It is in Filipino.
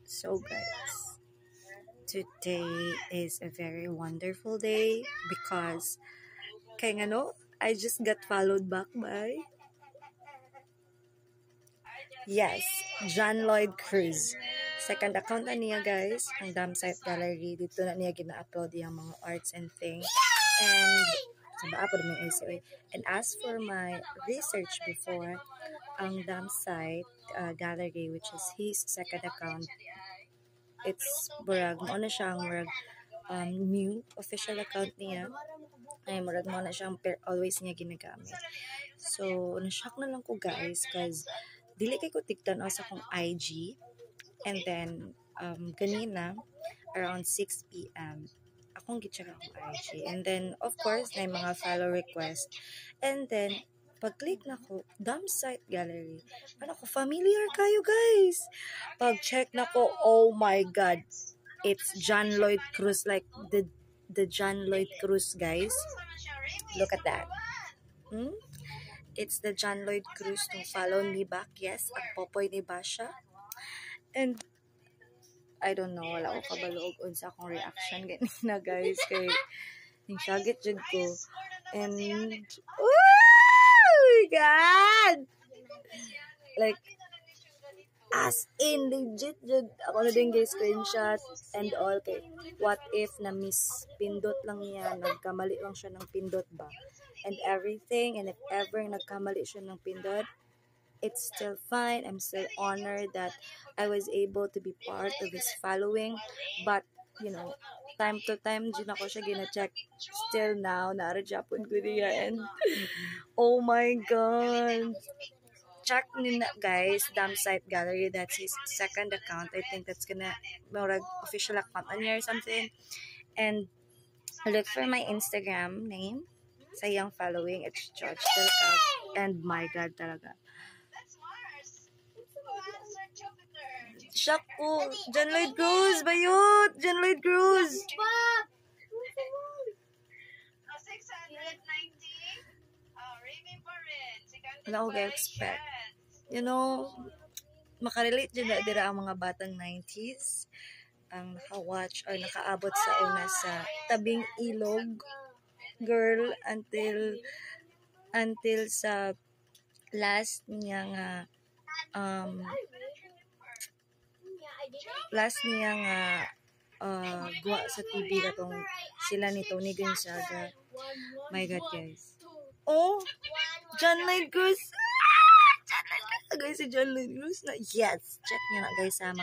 So guys, today is a very wonderful day because I just got followed back by John Lloyd Cruz. Second account na niya guys, ang Damsite Gallery. Dito na niya gina-upload yung mga arts and things. And And as for my research before, ang Damsite Gallery, which is his second account, it's murag mo na siyang new official account niya. Ay murag mo na siyang always niya ginagamit. So na-shock na lang ko guys cause dili kay ko tigtan sa akong IG, and then kanina around 6 p.m. akong gi-check akong IG, and then of course na mga follow request, and then pag-click na ko, Damsite Gallery. Ano ko, familiar kayo guys. Pag-check na ko, oh my God. It's John Lloyd Cruz, like the John Lloyd Cruz guys. Look at that. It's the John Lloyd Cruz to follow me back. Yes, ang popoy ni Basha. And I don't know, wala ko kabalog sa akong reaction ganina guys. Kay yung syagit jud ko. And oh my God! Like, as in, legit jud. Ako na din guys, screenshot and all. Kay, what if na miss pindot lang niya, nagkamali lang siya ng pindot ba? And everything, and if ever nagkamali siya ng pindot, it's still fine. I'm still honored that I was able to be part of his following. But, you know, time to time, dyan ako siya gina-check. Still now, naara-japon ko niya. And, oh my God. Check nina guys, Damsite Gallery. That's his second account. I think that's gonna be official account on here or something. And look for my Instagram name. Sayang following. It's George Tilcap. And my God talaga. Shock ko. John Lloyd Cruz. Bayot. John Lloyd Cruz. Wala ko expect. You know, makarelate dyan na dira ang mga batang 90s. Ang naka-watch or nakaabot sa una sa tabing ilog. Girl, until sa last niya nga guwa sa TV katong sila ni Tony Gonzaga. My God guys. Oh, John Lloyd Cruz. John Lloyd Cruz guys, si John Lloyd Cruz na. Yes, check niyo na guys sa